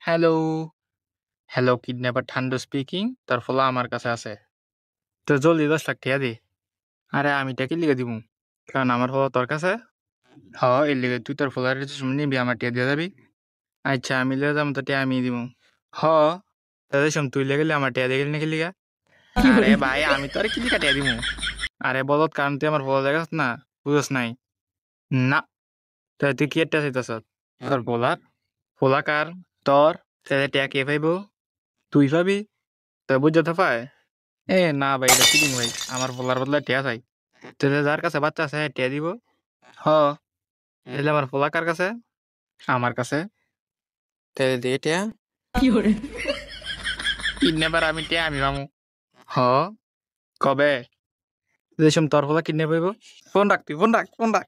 Hello, hello kidnapper Thandu speaking. তোর ফলা আমার কাছে আছে। তো জলদি 10 লাখ টিয়া দে। আরে আমি টাকা লিখে দিব। কারণ আমার ফলা তোর কাছে। এর লিগে তুই তোর ফলার নিবি আমার টিয়া দিয়ে যাবি। আচ্ছা আমি লিয়ে যাবো তো টিয়া আমি দিব। হ তাদের তুই লেগে আমার টিয়া দিয়ে গেলি নাকি লিগা? আরে ভাই আমি তো আর কি লিখা টিয়া দিব। আরে বলত কারণ তুই আমার ফলা দেখাস না বুঝস নাই। না তাই তুই কি একটা চাইতেছ? তোর ফলার ফলা কার তোর তাহলে টিয়া কে পাইব? তুই পাবি? তো বুঝতে পায় না ভাই এটা চিটিং ভাই আমার বলার বদলে টিয়া চাই তাহলে যার কাছে বাচ্চা আছে টিয়া দিব হ তাহলে আমার পোলা কার কাছে আমার কাছে তাহলে দিয়ে টিয়া কিডন্যাপার আমি টিয়া আমি মামু হ কবে যেসম তোর পোলা কিডন্যাপ হইব ফোন রাখ তুই ফোন রাখ